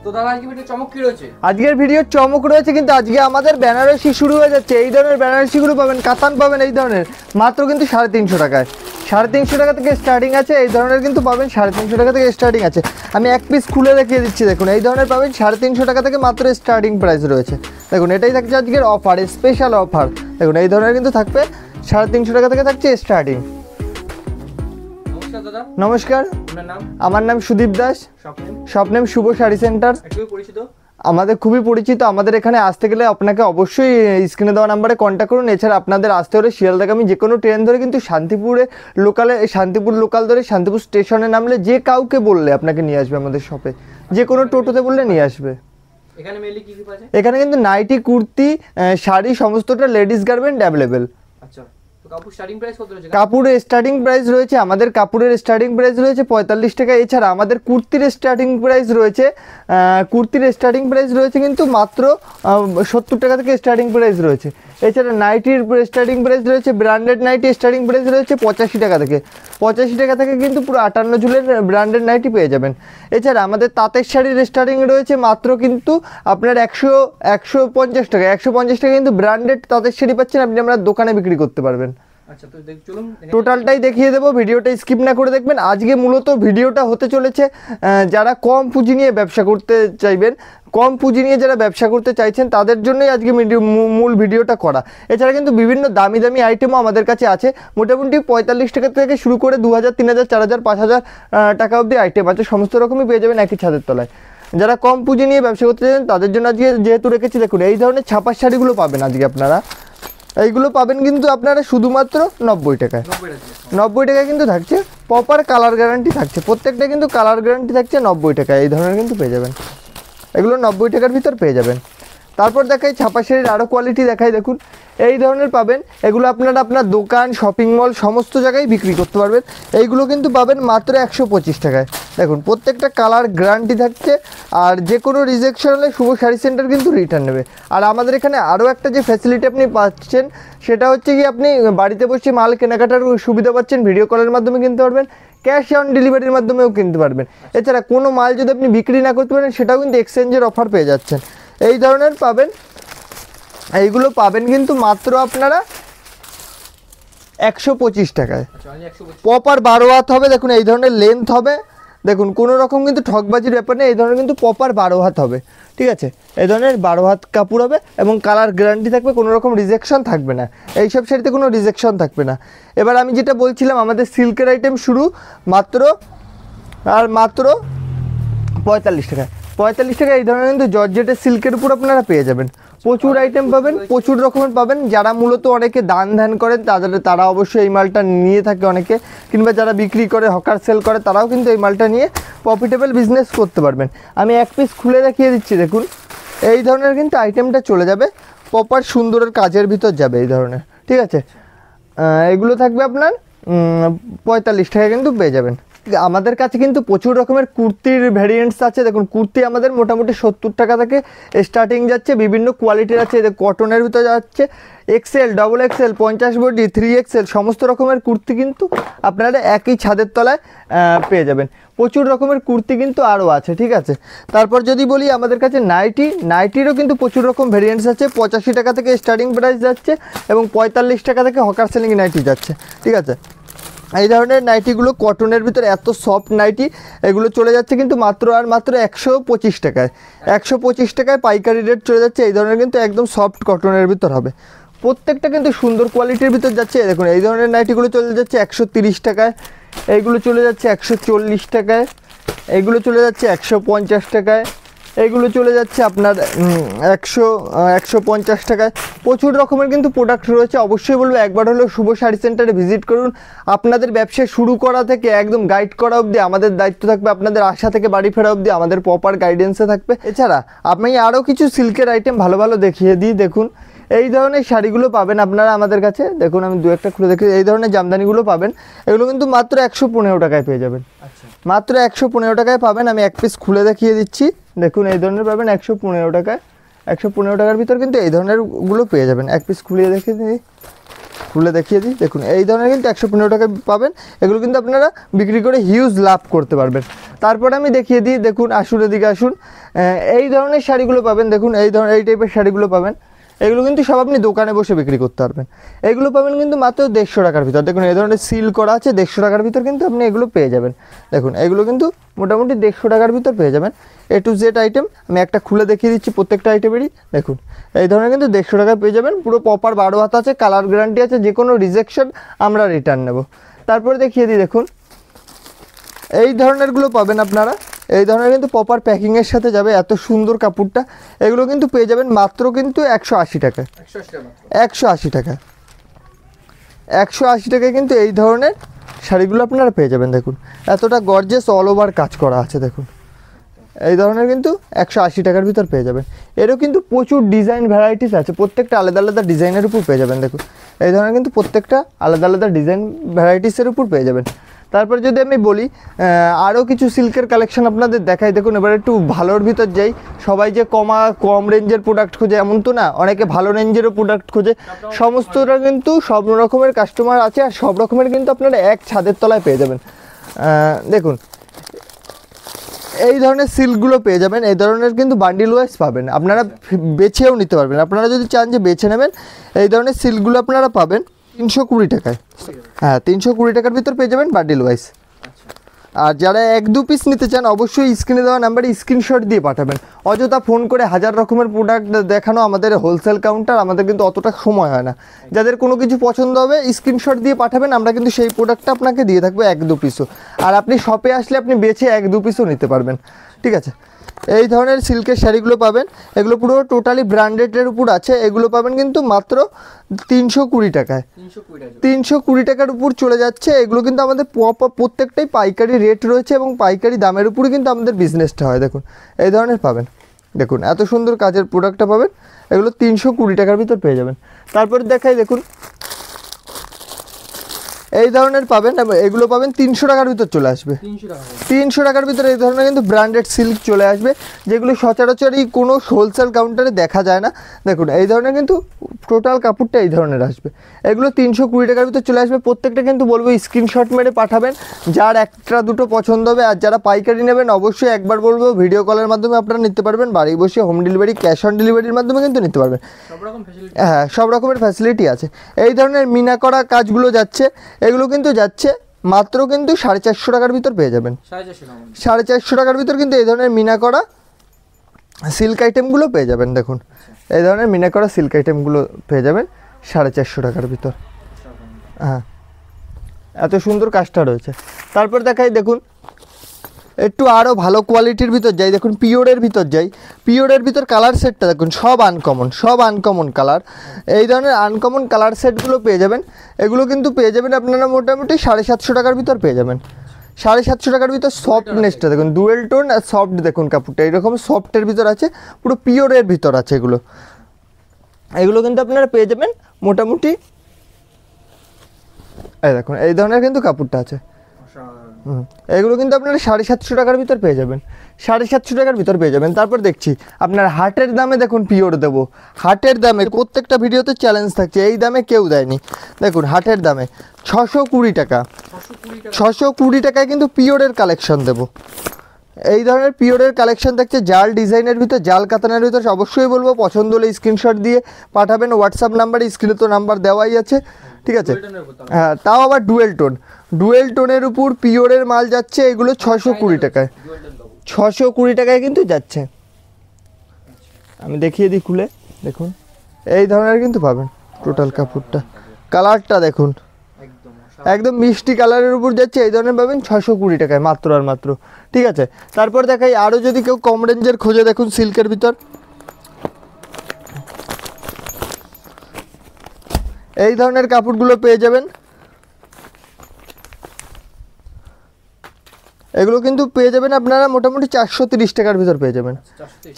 তো দাদা আজকে ভিডিও চমক কি রয়েছে? আজকের ভিডিও চমক রয়েছে, কিন্তু আজকে আমাদের বেনারসি শুরু হয়ে যাচ্ছে। এই ধরনের বেনারসিগুলো পাবেন, কাতান পাবেন এই ধরনের মাত্র কিন্তু 350 টাকায়। 350 টাকা থেকে স্টার্টিং আছে এই ধরনের, কিন্তু পাবেন 350 টাকা থেকে স্টার্টিং আছে। আমি এক পিস খুলে দেখিয়ে দিচ্ছি, দেখুন এই ধরনের পাবেন 350 টাকা থেকে মাত্র স্টার্টিং প্রাইস রয়েছে। দেখুন এটাই থাকছে আজকের অফার, স্পেশাল অফার। দেখুন এই ধরনের কিন্তু থাকবে 350 টাকা থেকে থাকছে স্টার্টিং। দাদা নমস্কার, আপনার নাম? আমার নাম সুদীপ দাস, স্বপ্নেম শুভ শাড়ি সেন্টার। পরিচিত আমাদের খুবই পরিচিত। আমাদের এখানে আসতে গেলে আপনাকে অবশ্যই স্ক্রিনে দেওয়া নাম্বারে কন্ট্যাক্ট করুন। এছাড়া আপনাদের আসতে হলে শিয়ালদাগামী যে কোনো ট্রেন ধরে কিন্তু শান্তিপুর লোকাল ধরে শান্তিপুর স্টেশনে নামলে যে কাউকে বললে আপনাকে নিয়ে আসবে আমাদের শপে, যে কোনো টোটোতে বললে নিয়ে আসবে। এখানে মেনলি কি কি পাওয়া যায়? এখানে কিন্তু নাইটি, কুর্তি, শাড়ি সমস্তটা লেডিস গার্মেন্ট অ্যাভেলেবেল। আচ্ছা, তো কাপড় স্টার্টিং প্রাইস কত রয়েছে? কাপড়ের স্টার্টিং প্রাইস রয়েছে, আমাদের কাপড়ের স্টার্টিং প্রাইস রয়েছে 45 টাকা। এছাড়া আমাদের কুর্তির স্টার্টিং প্রাইস রয়েছে কিন্তু মাত্র 70 টাকা থেকে স্টার্টিং প্রাইস রয়েছে। এছাড়া নাইটির স্টার্টিং প্রাইস রয়েছে, ব্র্যান্ডেড নাইটি স্টার্টিং প্রাইস রয়েছে 85 টাকা থেকে। 85 টাকা থেকে কিন্তু পুরো 58 ঝুলের ব্র্যান্ডেড নাইটি পেয়ে যাবেন। এছাড়া আমাদের তাঁতের শাড়ির স্টার্টিং রয়েছে মাত্র কিন্তু আপনার 150 টাকা। 150 টাকা কিন্তু ব্র্যান্ডেড তাঁতের শাড়ি পাচ্ছেন, আপনি আমরা দোকানে বিক্রি করতে পারবেন। আচ্ছা, তো চলুন টোটালটাই দেখিয়ে দেবো, ভিডিওটা স্কিপ না করে দেখবেন। আজকে মূলত ভিডিওটা হতে চলেছে যারা কম পুঁজি নিয়ে ব্যবসা করতে চাইবেন, কম পুঁজি নিয়ে যারা ব্যবসা করতে চাইছেন তাদের জন্যই আজকে মূল ভিডিওটা করা। এছাড়া কিন্তু বিভিন্ন দামি দামি আইটেমও আমাদের কাছে আছে। মোটামুটি 45 টাকা থেকে শুরু করে 2000, 3000, 4000, 5000 টাকা অবধি আইটেম আছে। সমস্ত রকমই পেয়ে যাবেন একই ছাদের তলায়। যারা কম পুঁজি নিয়ে ব্যবসা করতে চান তাদের জন্য আজকে যেহেতু রেখেছি, দেখুন এই ধরনের ছাপার শাড়িগুলো পাবেন আজকে আপনারা। এইগুলো পাবেন কিন্তু আপনারা শুধুমাত্র 90 টাকায়। 90 টাকায় কিন্তু থাকছে, প্রপার কালার গ্যারান্টি থাকছে, প্রত্যেকটা কিন্তু কালার গ্যারান্টি থাকছে 90 টাকায়। এই ধরনের কিন্তু পেয়ে যাবেন, এগুলো 90 টাকার ভিতর পেয়ে যাবেন। তারপর দেখাই ছাপা শাড়ির আরও কোয়ালিটি দেখাই, দেখুন এই ধরনের পাবেন। এগুলো আপনারা আপনার দোকান, শপিং মল সমস্ত জায়গায় বিক্রি করতে পারবেন। এইগুলো কিন্তু পাবেন মাত্র 125 টাকায়। দেখুন প্রত্যেকটা কালার গ্যারান্টি থাকছে, আর যে কোনো রিজেকশন হলে শুভ শাড়ি সেন্টার কিন্তু রিটার্ন নেবে। আর আমাদের এখানে আরও একটা যে ফ্যাসিলিটি আপনি পাচ্ছেন সেটা হচ্ছে কি, আপনি বাড়িতে বসে মাল কেনাকাটার সুবিধা পাচ্ছেন, ভিডিও কলের মাধ্যমে কিনতে পারবেন, ক্যাশ অন ডেলিভারির মাধ্যমেও কিনতে পারবেন। এছাড়া কোনো মাল যদি আপনি বিক্রি না করতে পারেন সেটাও কিন্তু এক্সচেঞ্জের অফার পেয়ে যাচ্ছেন। এই ধরনের পাবেন, এইগুলো পাবেন কিন্তু মাত্র আপনারা 125 টাকায়। প্রপার 12 হাত হবে, দেখুন এই ধরনের লেন্থ হবে। দেখুন কোনো রকম কিন্তু ঠকবাজির ব্যাপার নেই, এই ধরনের কিন্তু প্রপার 12 হাত হবে, ঠিক আছে। এই ধরনের 12 হাত কাপড় হবে এবং কালার গ্যারান্টি থাকবে, কোনো রকম রিজেকশন থাকবে না। এইসব শাড়িতে কোনো রিজেকশন থাকবে না। এবার আমি যেটা বলছিলাম, আমাদের সিল্কের আইটেম শুরু মাত্র 45 টাকায়। 45 টাকা এই ধরনের কিন্তু জর্জেটের সিল্কের উপর আপনারা পেয়ে যাবেন। প্রচুর আইটেম পাবেন, প্রচুর রকমের পাবেন। যারা মূলত অনেকে দান ধ্যান করেন তারা অবশ্যই এই মালটা নিয়ে থাকে অনেকে, কিংবা যারা বিক্রি করে হকার সেল করে তারাও কিন্তু এই মালটা নিয়ে প্রফিটেবল বিজনেস করতে পারবেন। আমি এক পিস খুলে দেখিয়ে দিচ্ছি, দেখুন এই ধরনের কিন্তু আইটেমটা চলে যাবে, প্রপার সুন্দরের কাজের ভিতর যাবে এই ধরনের, ঠিক আছে। এগুলো থাকবে আপনার 45 টাকা কিন্তু পেয়ে যাবেন। আমাদের কাছে কিন্তু প্রচুর রকমের কুর্তির ভ্যারিয়েন্টস আছে। দেখুন কুর্তি আমাদের মোটামুটি 70 টাকা থেকে স্টার্টিং যাচ্ছে, বিভিন্ন কোয়ালিটির আছে। কটনের ভিতরে যাচ্ছে XL, XXL, 50 বডি, 3XL সমস্ত রকমের কুর্তি কিন্তু আপনারা একই ছাদের তলায় পেয়ে যাবেন। প্রচুর রকমের কুর্তি কিন্তু আরও আছে, ঠিক আছে। তারপর যদি বলি আমাদের কাছে নাইটিরও কিন্তু প্রচুর রকম ভ্যারিয়েন্টস আছে। 85 টাকা থেকে স্টার্টিং প্রাইস যাচ্ছে এবং 45 টাকা থেকে হকার সেলিং নাইটি যাচ্ছে, ঠিক আছে। এই ধরনের নাইটিগুলো কটনের ভিতরে এত সফট নাইটি, এগুলো চলে যাচ্ছে কিন্তু মাত্র 125 টাকায়। 125 টাকায় পাইকারি রেট চলে যাচ্ছে। এই ধরনের কিন্তু একদম সফট কটনের ভিতর হবে, প্রত্যেকটা কিন্তু সুন্দর কোয়ালিটির ভিতর যাচ্ছে। দেখুন এই ধরনের নাইটিগুলো চলে যাচ্ছে 130 টাকায়, এইগুলো চলে যাচ্ছে 140 টাকায়, এইগুলো চলে যাচ্ছে 150 টাকায়, এইগুলো চলে যাচ্ছে আপনার 150 টাকায়। প্রচুর রকমের কিন্তু প্রোডাক্ট রয়েছে। অবশ্যই বলবো একবার হলেও শুভ শাড়ি সেন্টারে ভিজিট করুন। আপনাদের ব্যবসা শুরু করা থেকে একদম গাইড করা অবধি আমাদের দায়িত্ব থাকবে, আপনাদের আশা থেকে বাড়ি ফেরা অবধি আমাদের প্রপার গাইডেন্সে থাকবে। এছাড়া আমি আরও কিছু সিল্কের আইটেম ভালো ভালো দেখিয়ে দিই। দেখুন এই ধরনের শাড়িগুলো পাবেন আপনারা আমাদের কাছে। দেখুন আমি দু একটা খুলে দেখি, এই ধরনের জামদানিগুলো পাবেন। এগুলো কিন্তু মাত্র 115 টাকায় পেয়ে যাবেন, মাত্র 115 টাকায় পাবেন। আমি এক পিস খুলে দেখিয়ে দিচ্ছি, দেখুন এই ধরনের পাবেন 115 টাকায়। 115 টাকার ভিতর কিন্তু এই ধরনের গুলো পেয়ে যাবেন। এক পিস খুলিয়ে দেখিয়ে দিই, খুলে দেখিয়ে দিই। দেখুন এই ধরনের কিন্তু 115 টাকায় পাবেন। এগুলো কিন্তু আপনারা বিক্রি করে হিউজ লাভ করতে পারবেন। তারপরে আমি দেখিয়ে দিই, দেখুন আসুন এদিকে আসুন, এই ধরনের শাড়িগুলো পাবেন। দেখুন এই টাইপের শাড়িগুলো পাবেন। এগুলো কিন্তু সব আপনি দোকানে বসে বিক্রি করতে পারবেন। এগুলো পাবেন কিন্তু মাত্র 150 টাকার ভিতর। দেখুন এই ধরনের সিল করা আছে, 150 টাকার ভিতর কিন্তু আপনি এগুলো পেয়ে যাবেন। দেখুন এগুলো কিন্তু মোটামুটি 150 টাকার ভিতর পেয়ে যাবেন। A to Z আইটেম আমি একটা খুলে দেখিয়ে দিচ্ছি প্রত্যেকটা আইটেমেরই। দেখুন এই ধরনের কিন্তু 150 টাকায় পেয়ে যাবেন। পুরো প্রপার 12 হাত আছে, কালার গ্যারান্টি আছে, যে কোনো রিজেকশন আমরা রিটার্ন নেব। তারপরে দেখিয়ে দিই, দেখুন এই ধরনেরগুলো পাবেন আপনারা। এই ধরনের কিন্তু প্রপার প্যাকিংয়ের সাথে যাবে, এত সুন্দর কাপড়টা। এগুলো কিন্তু পেয়ে যাবেন মাত্র কিন্তু 180 টাকায়। 180 টাকা, 180 টাকায় কিন্তু এই ধরনের শাড়িগুলো আপনারা পেয়ে যাবেন। দেখুন এতটা গর্জিয়াস অল ওভার কাজ করা আছে। দেখুন এই ধরনের কিন্তু 180 টাকার ভিতর পেয়ে যাবেন। এরও কিন্তু প্রচুর ডিজাইন ভ্যারাইটিস আছে, প্রত্যেকটা আলাদা আলাদা ডিজাইনের উপর পেয়ে যাবেন। দেখুন এই ধরনের কিন্তু প্রত্যেকটা আলাদা আলাদা ডিজাইন ভ্যারাইটিসের উপর পেয়ে যাবেন। তারপর যদি আমি বলি আরও কিছু সিল্কের কালেকশন আপনাদের দেখাই। দেখুন এবার একটু ভালোর ভিতর যাই। সবাই যে কম রেঞ্জের প্রোডাক্ট খোঁজে এমন তো না, অনেকে ভালো রেঞ্জেরও প্রোডাক্ট খোঁজে। সমস্তটা কিন্তু সব রকমের কাস্টমার আছে, আর সব রকমের কিন্তু আপনারা এক ছাদের তলায় পেয়ে যাবেন। দেখুন এই ধরনের সিল্কগুলো পেয়ে যাবেন। এই ধরনের কিন্তু বান্ডিল ওয়াইজ পাবেন, আপনারা বেছেও নিতে পারবেন। আপনারা যদি চান যে বেছে নেবেন, এই ধরনের সিল্কগুলো আপনারা পাবেন 320 টাকায়। হ্যাঁ 320 টাকার ভিতর পেয়ে যাবেন বান্ডিল ওয়াইজ। আর যারা 1-2 পিস নিতে চান অবশ্যই স্ক্রিনে দেওয়া নাম্বারে স্ক্রিনশট দিয়ে পাঠাবেন। অযথা ফোন করে হাজার রকমের প্রোডাক্ট দেখানো, আমাদের হোলসেল কাউন্টার, আমাদের কিন্তু অতটা সময় হয় না। যাদের কোনো কিছু পছন্দ হবে স্ক্রিনশট দিয়ে পাঠাবেন, আমরা কিন্তু সেই প্রোডাক্টটা আপনাকে দিয়ে থাকবো 1-2 পিসও। আর আপনি শপে আসলে আপনি বেছে 1-2 পিসও নিতে পারবেন, ঠিক আছে। এই ধরনের সিল্কের শাড়িগুলো পাবেন, এগুলো পুরো টোটালি ব্র্যান্ডেডের উপর আছে। এগুলো পাবেন কিন্তু মাত্র 320 টাকায়। 320 টাকার উপর চলে যাচ্ছে। এগুলো কিন্তু আমাদের প্রত্যেকটাই পাইকারি রেট রয়েছে, এবং পাইকারি দামের উপরে কিন্তু আমাদের বিজনেসটা হয়। দেখুন এই ধরনের পাবেন। দেখুন এত সুন্দর কাজের প্রোডাক্টটা পাবেন, এগুলো 320 টাকার ভিতর পেয়ে যাবেন। তারপর দেখাই, দেখুন এই ধরনের পাবেন, এগুলো পাবেন 300 টাকার ভিতর চলে আসবে। 300 টাকার ভিতরে এই ধরনের কিন্তু ব্র্যান্ডেড সিল্ক চলে আসবে, যেগুলো সচরাচরই কোনো হোলসেল কাউন্টারে দেখা যায় না। দেখুন এই ধরনের কিন্তু টোটাল কাপড়টা এই ধরনের আসবে। এগুলো 320 টাকার ভিতর চলে আসবে। প্রত্যেকটা কিন্তু বলবো স্ক্রিনশট মেরে পাঠাবেন, যার একটা দুটো পছন্দ হবে। আর যারা পাইকারি নেবেন অবশ্যই একবার বলবো ভিডিও কলের মাধ্যমে আপনারা নিতে পারবেন, বাড়ি বসে হোম ডেলিভারি, ক্যাশ অন ডেলিভারির মাধ্যমে কিন্তু নিতে পারবেন। হ্যাঁ সব রকমের ফ্যাসিলিটি আছে। এই ধরনের মিনা করা কাজগুলো যাচ্ছে, এগুলো কিন্তু যাচ্ছে মাত্র কিন্তু 450 টাকার ভিতর পেয়ে যাবেন। 450 টাকার ভিতর কিন্তু এই ধরনের মিনা করা সিল্ক আইটেমগুলো পেয়ে যাবেন। দেখুন এই ধরনের মিনা করা সিল্ক আইটেমগুলো পেয়ে যাবেন 450 টাকার ভিতর। হ্যাঁ এত সুন্দর কাজটা রয়েছে। তারপর দেখাই, দেখুন একটু আরও ভালো কোয়ালিটির ভিতর যাই। দেখুন পিওরের ভিতর যাই। পিওরের ভিতর কালার সেটটা দেখুন সব আনকমন কালার। এই ধরনের আনকমন কালার সেটগুলো পেয়ে যাবেন। এগুলো কিন্তু পেয়ে যাবেন আপনারা মোটামুটি 750 টাকার ভিতর পেয়ে যাবেন। 750 টাকার ভিতর সফটনেসটা দেখুন, ডুয়েল টোন আর সফট। দেখুন কাপড়টা এইরকম সফটের ভিতর আছে, পুরো পিওরের ভিতর আছে এগুলো কিন্তু আপনারা পেয়ে যাবেন মোটামুটি। এই দেখুন এই ধরনের কিন্তু কাপড়টা আছে। এগুলো কিন্তু আপনারা 750 টাকার ভিতর পেয়ে যাবেন। 750 টাকার ভিতর পেয়ে যাবেন। তারপর দেখছি আপনার হাটের দামে, দেখুন পিওর দেবো। হাটের দামে প্রত্যেকটা ভিডিওতে চ্যালেঞ্জ থাকছে, এই দামে কেউ দেয়নি। দেখুন হাটের দামে 620 টাকা। 620 টাকায় কিন্তু পিওরের কালেকশন দেবো। এই ধরনের পিওরের কালেকশন থাকছে জাল ডিজাইনের ভিতর, জাল কাতানের ভিতর। অবশ্যই বলবো পছন্দ হলে স্ক্রিনশট দিয়ে পাঠাবেন। হোয়াটসঅ্যাপ নাম্বারে, স্ক্রিনে তো নাম্বার দেওয়াই আছে, ঠিক আছে। হ্যাঁ তাও আবার ডুয়েল টোনের উপর পিওরের মাল যাচ্ছে। এগুলো 620 টাকায়। 620 টাকায় কিন্তু যাচ্ছে। আমি দেখিয়ে দিই খুলে। দেখুন এই ধরনের কিন্তু পাবেন টোটাল কাপড়টা। কালারটা দেখুন একদম মিষ্টি কালারের উপর যাচ্ছে। এই ধরনের পাবেন 620 টাকায় মাত্র আর মাত্র, ঠিক আছে। তারপর দেখাই আরও যদি কেউ কম রেঞ্জের খোঁজে, দেখুন সিল্কের ভিতর এই ধরনের কাপড়গুলো পেয়ে যাবেন। এগুলো কিন্তু পেয়ে যাবেন আপনারা মোটামুটি 430 টাকার ভিতর পেয়ে যাবেন।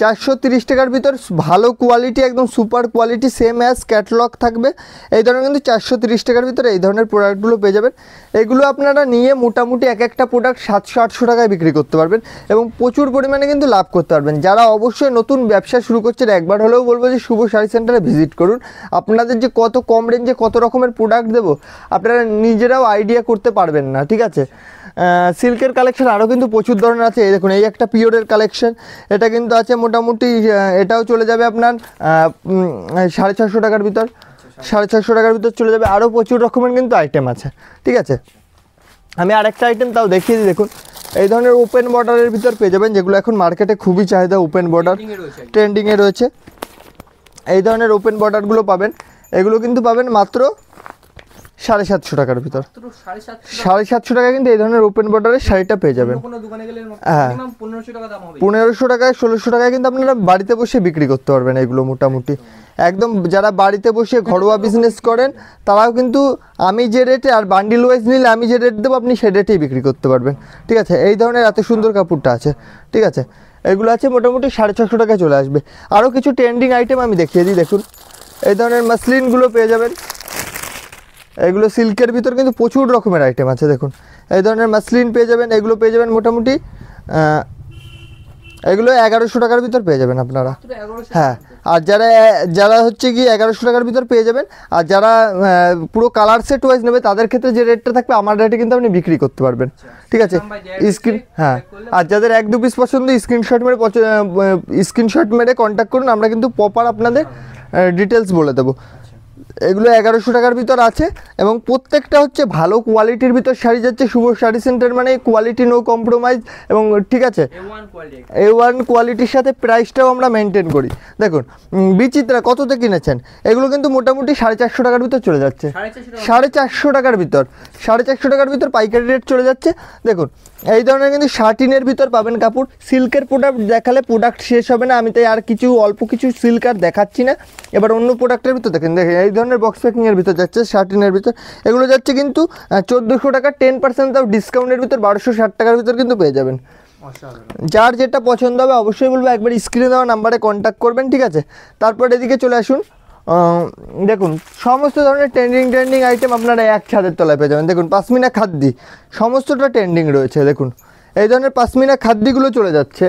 430 টাকার ভিতর ভালো কোয়ালিটি, একদম super quality, same as catalogue থাকবে। এই ধরনের কিন্তু 430 টাকার ভিতরে এই ধরনের প্রোডাক্টগুলো পেয়ে যাবেন। এগুলো আপনারা নিয়ে মোটামুটি এক একটা প্রোডাক্ট 700-800 টাকায় বিক্রি করতে পারবেন এবং প্রচুর পরিমাণে কিন্তু লাভ করতে পারবেন। যারা অবশ্যই নতুন ব্যবসা শুরু করছেন, একবার হলেও বলবো যে শুভ শাড়ি সেন্টারে ভিজিট করুন। আপনাদের যে কত কম রেঞ্জে কত রকমের প্রোডাক্ট দেবো আপনারা নিজেরাও আইডিয়া করতে পারবেন না, ঠিক আছে। সিল্কের কালেকশন আরও কিন্তু প্রচুর ধরনের আছে। এই দেখুন, এই একটা পিওরের কালেকশন, এটা কিন্তু আছে মোটামুটি, এটাও চলে যাবে আপনার 450 টাকার ভিতর, 450 টাকার ভিতর চলে যাবে। আরও প্রচুর রকমের কিন্তু আইটেম আছে, ঠিক আছে। আমি আরেকটা আইটেম তাও দেখিয়ে দিই। দেখুন, এই ধরনের ওপেন বর্ডারের ভিতর পেয়ে যাবেন, যেগুলো এখন মার্কেটে খুবই চাহিদা। ওপেন বর্ডার ট্রেন্ডিংয়ে রয়েছে, এই ধরনের ওপেন বর্ডারগুলো পাবেন। এগুলো কিন্তু পাবেন মাত্র 750 টাকার ভিতর। 750 টাকায় কিন্তু এই ধরনের ওপেন বর্ডারের শাড়িটা পেয়ে যাবেন। হ্যাঁ, 1500 টাকায় 1600 টাকায় কিন্তু আপনারা বাড়িতে বসে বিক্রি করতে পারবেন এগুলো মোটামুটি একদম। যারা বাড়িতে বসে ঘরোয়া বিজনেস করেন তারাও কিন্তু আমি যে রেটে, আর বান্ডিল ওয়াইজ নিলে আমি যে রেট দেবো আপনি সেই রেটেই বিক্রি করতে পারবেন, ঠিক আছে। এই ধরনের এত সুন্দর কাপড়টা আছে, ঠিক আছে। এগুলো আছে মোটামুটি 650 টাকায় চলে আসবে। আরও কিছু ট্রেন্ডিং আইটেম আমি দেখিয়ে দিই। দেখুন, এই ধরনের মাসলিনগুলো পেয়ে যাবেন। এগুলো সিল্কের ভিতর কিন্তু প্রচুর রকমের আইটেম আছে। দেখুন, এই ধরনের মাসলিন পেয়ে যাবেন। এগুলো পেয়ে যাবেন মোটামুটি এগুলো 1100 টাকার ভিতর পেয়ে যাবেন আপনারা। হ্যাঁ, আর যারা হচ্ছে কি 1100 টাকার ভিতর পেয়ে যাবেন। আর যারা পুরো কালার সেট ওয়াইজ নেবে তাদের ক্ষেত্রে যে রেটটা থাকবে আমার রেটে কিন্তু আপনি বিক্রি করতে পারবেন, ঠিক আছে। হ্যাঁ, আর যাদের 1-2 পিস পছন্দ স্ক্রিনশট মেরে কন্ট্যাক্ট করুন, আমরা কিন্তু প্রপার আপনাদের ডিটেলস বলে দেবো। এগুলো 1100 টাকার ভিতর আছে এবং প্রত্যেকটা হচ্ছে ভালো কোয়ালিটির ভিতর শাড়ি যাচ্ছে। শুভ শাড়ি সেন্টার মানে কোয়ালিটি নো কম্প্রোমাইজ, এবং ঠিক আছে A1 কোয়ালিটির সাথে প্রাইসটাও আমরা মেনটেন করি। দেখুন, বিচিত্রা কততে কিনেছেন? এগুলো কিন্তু মোটামুটি 450 টাকার ভিতর চলে যাচ্ছে। 450 টাকার ভিতর, 450 টাকার ভিতর পাইকারি রেট চলে যাচ্ছে। দেখুন, এই ধরনের কিন্তু শার্টিনের ভিতর পাবেন কাপড়। সিল্কের প্রোডাক্ট দেখালে প্রোডাক্ট শেষ হবে না, আমি তাই আর অল্প কিছু সিল্ক আর দেখাচ্ছি না। এবার অন্য প্রোডাক্টের ভিতর দেখেন, এই ধরনের বক্স প্যাকিংয়ের ভিতর যাচ্ছে শার্টিনের ভিতর। এগুলো যাচ্ছে কিন্তু 1400 টাকা, 10% তাও ডিসকাউন্টের ভিতর 1260 টাকার ভিতর কিন্তু পেয়ে যাবেন। যার যেটা পছন্দ হবে অবশ্যই বলবো একবার স্ক্রিনে দেওয়া নাম্বারে কন্ট্যাক্ট করবেন, ঠিক আছে। তারপর এদিকে চলে আসুন। দেখুন, সমস্ত ধরনের ট্রেন্ডিং আইটেম আপনারা এক ছাদের তলায় পেয়ে যাবেন। দেখুন, পাশমিনা খাদ্দি সমস্তটা ট্রেন্ডিং রয়েছে। দেখুন, এই ধরনের পাশমিনা খাদ্দিগুলো চলে যাচ্ছে,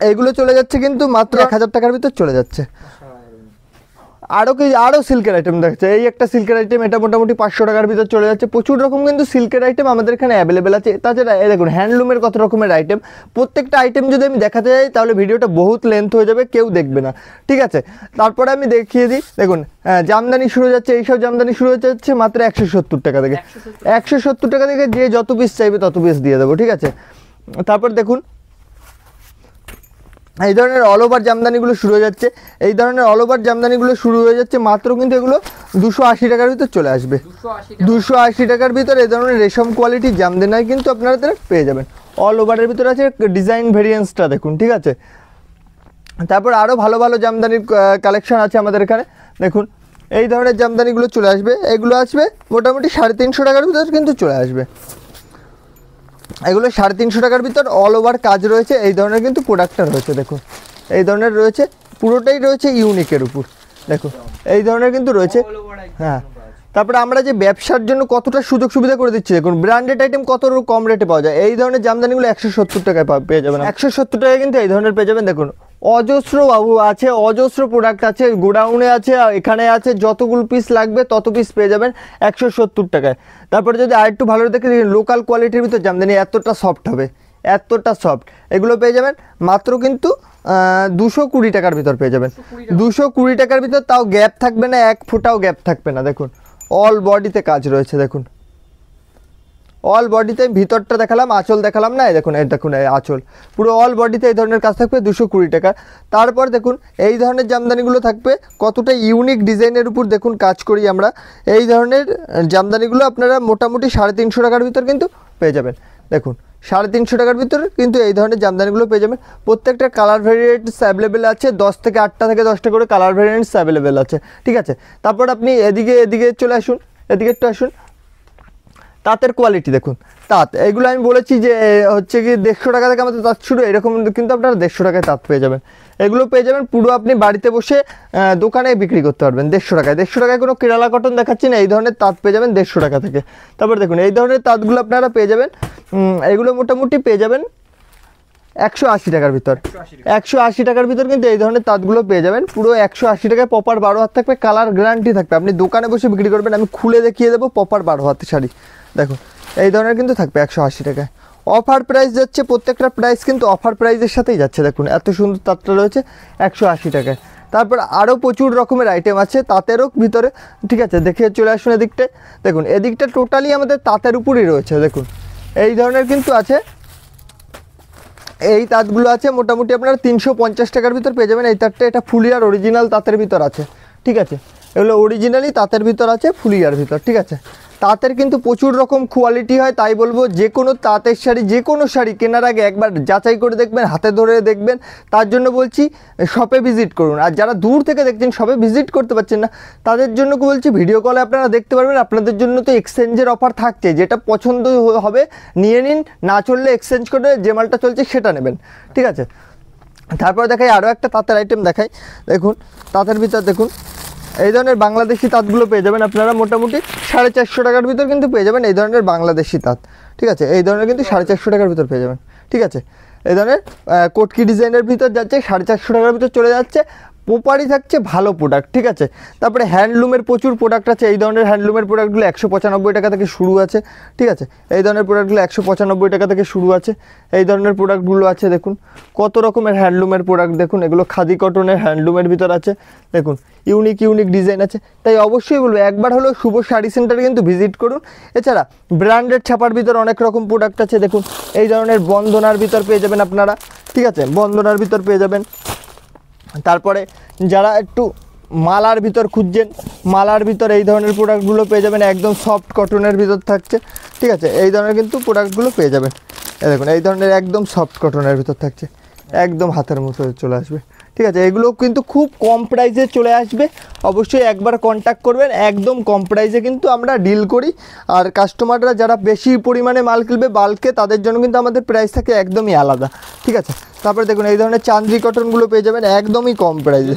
এইগুলো চলে যাচ্ছে কিন্তু মাত্র 1000 টাকার ভিতর চলে যাচ্ছে। আরও সিল্কের আইটেম দেখছে, এই একটা সিল্কের আইটেম, এটা মোটামুটি 500 টাকার ভিতর চলে যাচ্ছে। প্রচুর রকম কিন্তু সিল্কের আইটেম আমাদের এখানে অ্যাভেলেবেল আছে। তাছাড়া এই দেখুন, হ্যান্ডলুমের কত রকমের আইটেম। প্রত্যেকটা আইটেম যদি আমি দেখাতে যাই তাহলে ভিডিওটা বহুত লেন্থ হয়ে যাবে, কেউ দেখবে না, ঠিক আছে। তারপরে আমি দেখিয়ে দিই। দেখুন, জামদানি শুরু হয়ে যাচ্ছে, এইসব জামদানি শুরু হয়ে যাচ্ছে মাত্র 170 টাকা থেকে। 170 টাকা থেকে যে যত পিস চাইবে তত পিস দিয়ে দেবো, ঠিক আছে। তারপর দেখুন, এই ধরনের অল ওভার জামদানিগুলো শুরু হয়ে যাচ্ছে। এই ধরনের অল ওভার জামদানিগুলো শুরু হয়ে যাচ্ছে মাত্র কিন্তু এগুলো 280 টাকার ভিতর চলে আসবে। 280 টাকার ভিতর এই ধরনের রেশম কোয়ালিটির জামদানি কিন্তু আপনারা পেয়ে যাবেন। অল ওভারের ভিতরে আছে ডিজাইন ভেরিয়েন্সটা দেখুন, ঠিক আছে। তারপর আরও ভালো ভালো জামদানির কালেকশন আছে আমাদের এখানে। দেখুন, এই ধরনের জামদানিগুলো চলে আসবে। এগুলো আসবে মোটামুটি 350 টাকার ভিতর কিন্তু চলে আসবে। এগুলো 350 টাকার ভিতর অল ওভার কাজ রয়েছে। এই ধরনের কিন্তু প্রোডাক্টটা রয়েছে। দেখুন, এই ধরনের রয়েছে, পুরোটাই রয়েছে ইউনিকের উপর। দেখুন, এই ধরনের কিন্তু রয়েছে। হ্যাঁ, তারপরে আমরা যে ব্যবসার জন্য কতটা সুযোগ সুবিধা করে দিচ্ছি। দেখুন, ব্র্যান্ডেড আইটেম কত কম রেটে পাওয়া যায়। এই ধরনের জামদানিগুলো 170 টাকায় পেয়ে যাবেন। 170 টাকায় কিন্তু এই ধরনের পেয়ে যাবেন। দেখুন, অজস্র বাবু আছে, অজস্র প্রোডাক্ট আছে, গোডাউনে আছে, এখানে আছে, যতগুলো পিস লাগবে তত পিস পেয়ে যাবেন 170 টাকায়। তারপরে যদি আরেকটু ভালো দেখে লোকাল কোয়ালিটির ভিতর জামদানি এতটা সফট হবে, এতটা সফট, এগুলো পেয়ে যাবেন মাত্র কিন্তু 220 টাকার ভিতর পেয়ে যাবেন। 220 টাকার ভিতর, তাও গ্যাপ থাকবে না, এক ফোঁটাও গ্যাপ থাকবে না। দেখুন, অল বডিতে কাজ রয়েছে। দেখুন, অল বডিতে ভিতরটা দেখালাম, আঁচল দেখালাম না। এই দেখুন, এই আঁচল পুরো অল বডিতে এই ধরনের কাজ থাকবে 220 টাকা। তারপর দেখুন, এই ধরনের জামদানিগুলো থাকবে কতটা ইউনিক ডিজাইনের উপর দেখুন কাজ করি আমরা। এই ধরনের জামদানিগুলো আপনারা মোটামুটি 350 টাকার ভিতর কিন্তু পেয়ে যাবেন। দেখুন, 350 টাকার ভিতরে কিন্তু এই ধরনের জামদানিগুলো পেয়ে যাবেন। প্রত্যেকটা কালার ভেরিয়েন্টস অ্যাভেলেবেল আছে, 8টা থেকে 10টা করে কালার ভেরিয়েন্টস অ্যাভেলেবেল আছে, ঠিক আছে। তারপর আপনি এদিকে চলে আসুন, এদিকে একটু আসুন। তাঁতের কোয়ালিটি দেখুন, তাঁত এগুলো আমি বলেছি যে হচ্ছে কি 150 টাকা থেকে আমাদের তাঁত শুরু, এরকম কিন্তু আপনারা 150 টাকায় তাঁত পেয়ে যাবেন। এগুলো পেয়ে যাবেন পুরো আপনি বাড়িতে বসে দোকানে বিক্রি করতে পারবেন 150 টাকায়। 150 টাকায় কোনো কেরালা কটন দেখাচ্ছি না, এই ধরনের তাঁত পেয়ে যাবেন 150 টাকা থেকে। তারপর দেখুন এই ধরনের তাঁতগুলো আপনারা পেয়ে যাবেন, এগুলো মোটামুটি পেয়ে যাবেন 180 টাকার ভিতর। 180 টাকার ভিতর কিন্তু এই ধরনের তাঁতগুলো পেয়ে যাবেন পুরো 180 টাকায়। প্রপার 12 হাত থাকবে, কালার গ্যারান্টি থাকবে, আপনি দোকানে বসে বিক্রি করবেন। আমি খুলে দেখিয়ে দেবো প্রপার 12 হাতের শাড়ি, দেখুন এই ধরনের কিন্তু থাকবে 180 টাকায়। অফার প্রাইস যাচ্ছে, প্রত্যেকটা প্রাইস কিন্তু অফার প্রাইসের সাথেই যাচ্ছে। দেখুন এত সুন্দর তাঁতটা রয়েছে 180 টাকায়। তারপর আরও প্রচুর রকমের আইটেম আছে তাঁতেরও ভিতরে, ঠিক আছে, দেখে চলে আসুন এদিকটায়। দেখুন এদিকটা টোটালি আমাদের তাঁতের উপরই রয়েছে। দেখুন এই ধরনের কিন্তু আছে, এই তাঁতগুলো আছে মোটামুটি আপনারা 350 টাকার ভিতর পেয়ে যাবেন। এই তাঁতটা এটা ফুলিয়ার অরিজিনাল তাঁতের ভিতর আছে, ঠিক আছে, এগুলো অরিজিনালি তাঁতের ভিতর আছে, ফুলিয়ার ভিতর, ঠিক আছে। তাঁতের কিন্তু প্রচুর রকম কোয়ালিটি হয়, তাই বলবো যে কোনো তাঁতের শাড়ি, যে কোনো শাড়ি কেনার আগে একবার যাচাই করে দেখবেন, হাতে ধরে দেখবেন। তার জন্য বলছি শপে ভিজিট করুন। আর যারা দূর থেকে দেখছেন, শপে ভিজিট করতে পারছেন না, তাদের জন্য বলছি ভিডিও কলে আপনারা দেখতে পারবেন। আপনাদের জন্য তো এক্সচেঞ্জের অফার থাকছে, যেটা পছন্দ হবে নিয়ে নিন, না চললে এক্সচেঞ্জ করে যে মালটা চলছে সেটা নেবেন, ঠিক আছে। তারপর দেখাই আরও একটা তাঁতের আইটেম দেখাই। দেখুন তাঁতের ভিতর দেখুন এই ধরনের বাংলাদেশি তাঁতগুলো পেয়ে যাবেন আপনারা মোটামুটি 450 টাকার ভিতর কিন্তু পেয়ে যাবেন এই ধরনের বাংলাদেশি তাঁত, ঠিক আছে। এই ধরনের কিন্তু 450 টাকার ভিতর পেয়ে যাবেন, ঠিক আছে। এই ধরনের কোটকি ডিজাইনের ভিতর যাচ্ছে 450 টাকার ভিতর চলে যাচ্ছে, প্রপারই থাকছে ভালো প্রোডাক্ট, ঠিক আছে। তারপরে হ্যান্ডলুমের প্রচুর প্রোডাক্ট আছে, এই ধরনের হ্যান্ডলুমের প্রোডাক্টগুলো 195 টাকা থেকে শুরু আছে, ঠিক আছে। এই ধরনের প্রোডাক্টগুলো 195 টাকা থেকে শুরু আছে। এই ধরনের প্রোডাক্টগুলো আছে, দেখুন কত রকমের হ্যান্ডলুমের প্রোডাক্ট, দেখুন এগুলো খাদি কটনের হ্যান্ডলুমের ভিতর আছে, দেখুন ইউনিক ইউনিক ডিজাইন আছে। তাই অবশ্যই বলবো একবার হলেও শুভ শাড়ি সেন্টারে কিন্তু ভিজিট করুন। এছাড়া ব্র্যান্ডেড ছাপার ভিতর অনেক রকম প্রোডাক্ট আছে, দেখুন এই ধরনের বন্দনার ভিতর পেয়ে যাবেন আপনারা, ঠিক আছে, বন্দনার ভিতর পেয়ে যাবেন। তারপরে যারা একটু মালার ভিতর খুঁজছেন, মালার ভিতর এই ধরনের প্রোডাক্টগুলো পেয়ে যাবেন, একদম সফট কটনের ভিতর থাকছে, ঠিক আছে। এই ধরনের কিন্তু প্রোডাক্টগুলো পেয়ে যাবেন, এই দেখুন এই ধরনের একদম সফট কটনের ভিতর থাকছে, একদম হাতের মতো চলে আসবে, ঠিক আছে। এগুলো কিন্তু খুব কম প্রাইসে চলে আসবে, অবশ্যই একবার কন্ট্যাক্ট করবেন, একদম কম প্রাইসে কিন্তু আমরা ডিল করি। আর কাস্টমাররা যারা বেশি পরিমাণে মাল কিনবে বাল্কে, তাদের জন্য কিন্তু আমাদের প্রাইস থাকে একদমই আলাদা, ঠিক আছে। তারপরে দেখুন এই ধরনের চান্দ্রি কটনগুলো পেয়ে যাবেন একদমই কম প্রাইসে,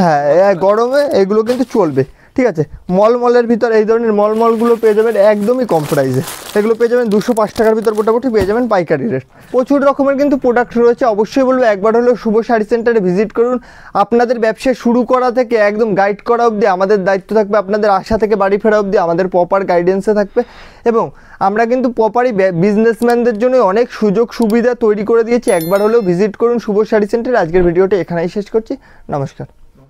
হ্যাঁ গরমে এগুলো কিন্তু চলবে, ঠিক আছে। মলমলের ভিতর এই ধরনের মলমলগুলো পেয়ে যাবেন একদমই কম প্রাইসে, এগুলো পেয়ে যাবেন 205 টাকার ভিতর মোটামুটি পেয়ে যাবেন পাইকারি রেট। প্রচুর রকমের কিন্তু প্রোডাক্ট রয়েছে, অবশ্যই বলবো একবার হলেও শুভ শাড়ি সেন্টারে ভিজিট করুন। আপনাদের ব্যবসা শুরু করা থেকে একদম গাইড করা অবধি আমাদের দায়িত্ব থাকবে, আপনাদের আশা থেকে বাড়ি ফেরা অবধি আমাদের প্রপার গাইডেন্সে থাকবে। এবং আমরা কিন্তু প্রপারই বিজনেসম্যানদের জন্য অনেক সুযোগ সুবিধা তৈরি করে দিয়েছি, একবার হলেও ভিজিট করুন শুভ শাড়ি সেন্টারে। আজকের ভিডিওটা এখানেই শেষ করছি, নমস্কার।